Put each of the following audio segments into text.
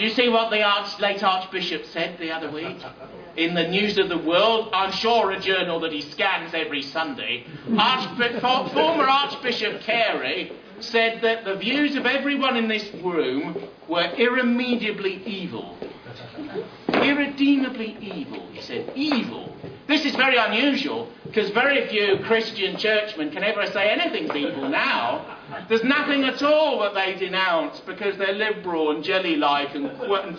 Do you see what the late Archbishop said the other week? In the News of the World, I'm sure a journal that he scans every Sunday, former Archbishop Carey said that the views of everyone in this room were irremediably evil. Irredeemably evil, he said. Evil. This is very unusual, because very few Christian churchmen can ever say anything's evil now. There's nothing at all that they denounce, because they're liberal and jelly-like and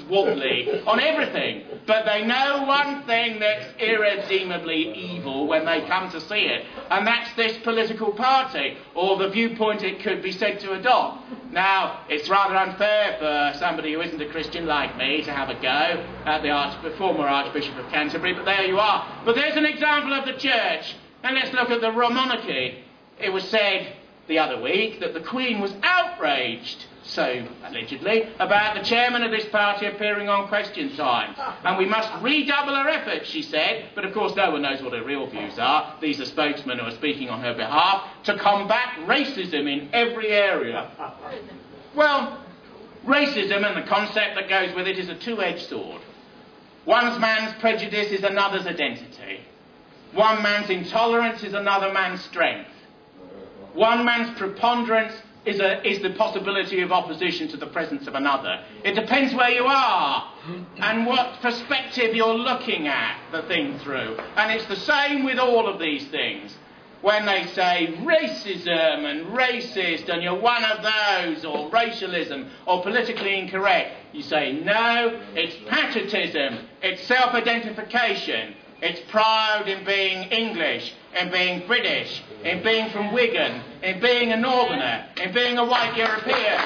wobbly on everything. But they know one thing that's irredeemably evil when they come to see it, and that's this political party, or the viewpoint it could be said to adopt. Now, it's rather unfair for somebody who isn't a Christian like me to have a go at the former Archbishop of Canterbury, but there you are. But there's an example of the church. And let's look at the monarchy. It was said the other week that the Queen was outraged, so allegedly, about the chairman of this party appearing on Question Time. And we must redouble our efforts, she said, but of course no one knows what her real views are. These are spokesmen who are speaking on her behalf, to combat racism in every area. Well, racism and the concept that goes with it is a two-edged sword. One man's prejudice is another's identity. One man's intolerance is another man's strength. One man's preponderance is the possibility of opposition to the presence of another. It depends where you are and what perspective you're looking at the thing through. And it's the same with all of these things. When they say racism and racist and you're one of those, or racialism, or politically incorrect, you say no, it's patriotism, it's self-identification, it's proud in being English, in being British, in being from Wigan, in being a Northerner, in being a white European.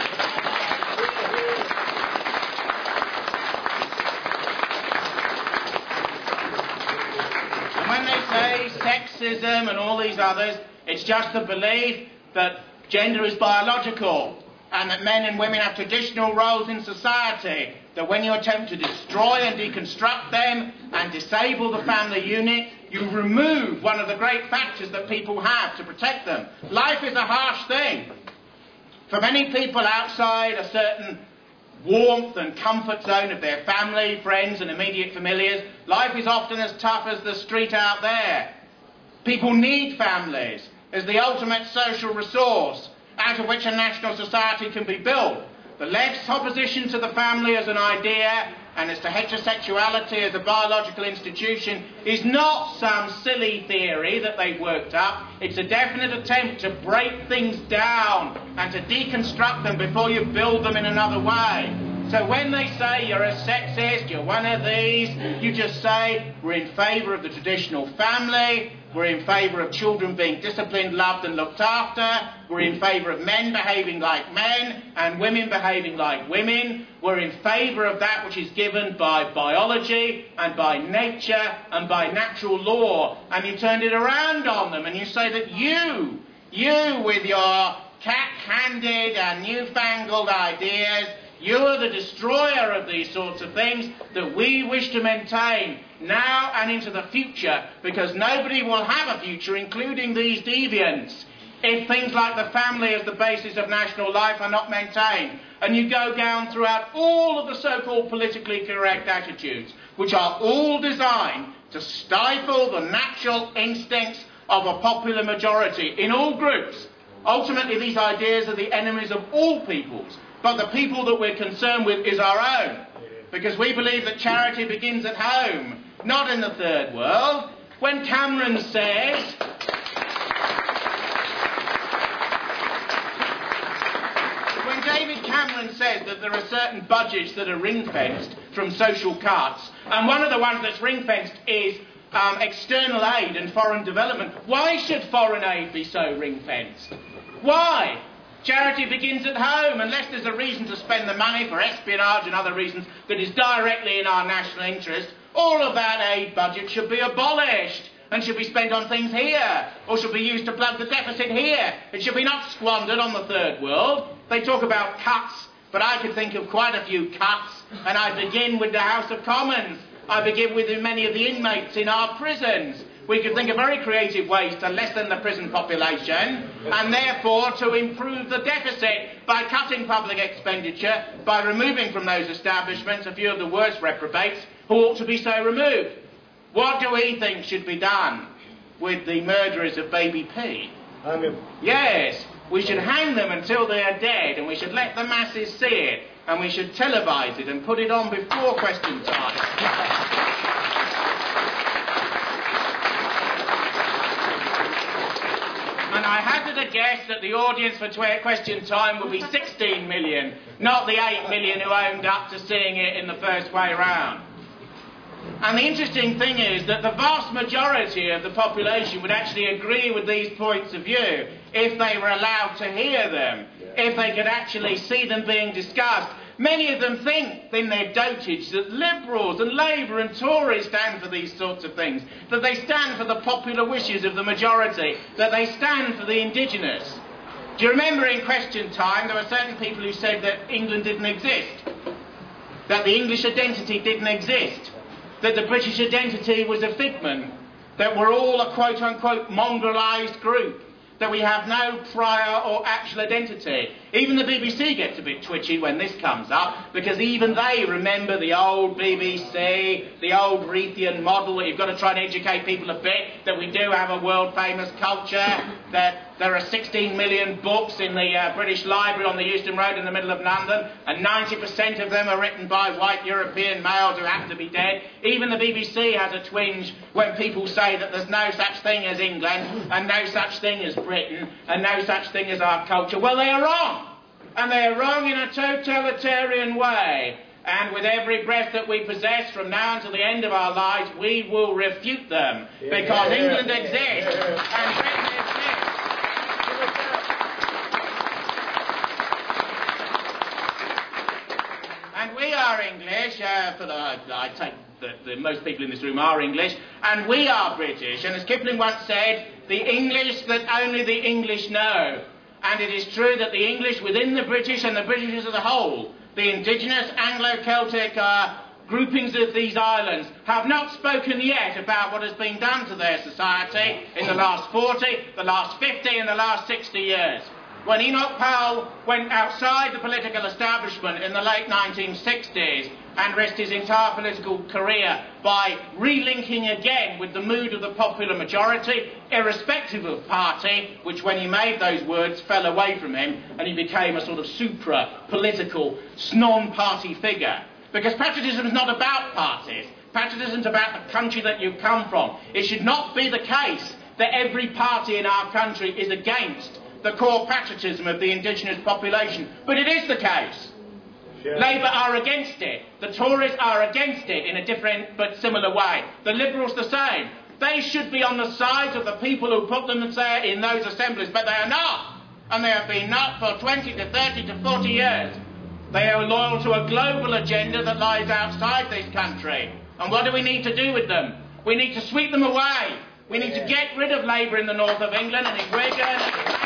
And when they say sexism and all these others, it's just the belief that gender is biological and that men and women have traditional roles in society, that when you attempt to destroy and deconstruct them and disable the family unit, you remove one of the great factors that people have to protect them. Life is a harsh thing. For many people outside a certain warmth and comfort zone of their family, friends and immediate familiars, life is often as tough as the street out there. People need families as the ultimate social resource out of which a national society can be built. The left's opposition to the family as an idea and as to heterosexuality as a biological institution is not some silly theory that they've worked up. It's a definite attempt to break things down and to deconstruct them before you build them in another way. So when they say you're a sexist, you're one of these, you just say we're in favour of the traditional family, we're in favour of children being disciplined, loved and looked after, we're in favour of men behaving like men and women behaving like women, we're in favour of that which is given by biology and by nature and by natural law, and you turned it around on them and you say that you with your cat-handed and newfangled ideas, you are the destroyer of these sorts of things that we wish to maintain now and into the future, because nobody will have a future, including these deviants, if things like the family as the basis of national life are not maintained. And you go down throughout all of the so-called politically correct attitudes, which are all designed to stifle the natural instincts of a popular majority in all groups. Ultimately, these ideas are the enemies of all peoples. But the people that we're concerned with is our own. Because we believe that charity begins at home, not in the third world. When Cameron says, when David Cameron says that there are certain budgets that are ring-fenced from social cuts, and one of the ones that's ring-fenced is external aid and foreign development, why should foreign aid be so ring-fenced? Why? Charity begins at home, unless there's a reason to spend the money for espionage and other reasons that is directly in our national interest. All of that aid budget should be abolished and should be spent on things here, or should be used to plug the deficit here. It should be not squandered on the third world. They talk about cuts, but I could think of quite a few cuts, and I begin with the House of Commons. I begin with many of the inmates in our prisons. we could think of very creative ways to lessen the prison population and therefore to improve the deficit by cutting public expenditure, by removing from those establishments a few of the worst reprobates who ought to be so removed. What do we think should be done with the murderers of baby P? Hang him. Yes, we should hang them until they are dead, and we should let the masses see it, and we should televise it and put it on before question time. And I hazard a guess that the audience for question time will be 16 million, not the 8 million who owned up to seeing it in the first way round. And the interesting thing is that the vast majority of the population would actually agree with these points of view if they were allowed to hear them, if they could actually see them being discussed. Many of them think in their dotage that Liberals and Labour and Tories stand for these sorts of things, that they stand for the popular wishes of the majority, that they stand for the indigenous. Do you remember in question time there were certain people who said that England didn't exist, that the English identity didn't exist, that the British identity was a figment, that we're all a quote-unquote mongrelized group, that we have no prior or actual identity. Even the BBC gets a bit twitchy when this comes up, because even they remember the old BBC, the old Reithian model, that you've got to try and educate people a bit, that we do have a world-famous culture, that there are 16 million books in the British Library on the Euston Road in the middle of London, and 90% of them are written by white European males who happen to be dead. Even the BBC has a twinge when people say that there's no such thing as England, and no such thing as Britain, and no such thing as our culture. Well, they are wrong. And they are wrong in a totalitarian way. And with every breath that we possess from now until the end of our lives, we will refute them. Because England exists, and Britain exists. And we are English, I take that most people in this room are English, and we are British. And as Kipling once said, the English that only the English know. And it is true that the English within the British and the British as a whole, the indigenous Anglo-Celtic groupings of these islands, have not spoken yet about what has been done to their society in the last 40, the last 50 and the last 60 years. When Enoch Powell went outside the political establishment in the late 1960s and risked his entire political career by relinking again with the mood of the popular majority, irrespective of party, which when he made those words fell away from him, and he became a sort of supra-political, non-party figure. Because patriotism is not about parties. Patriotism is about the country that you come from. It should not be the case that every party in our country is against the core patriotism of the indigenous population. But it is the case. Sure. Labour are against it. The Tories are against it in a different but similar way. The Liberals the same. They should be on the side of the people who put them there in those assemblies, but they are not. And they have been not for 20 to 30 to 40 years. They are loyal to a global agenda that lies outside this country. And what do we need to do with them? We need to sweep them away. We need to get rid of Labour in the north of England and in Wigan.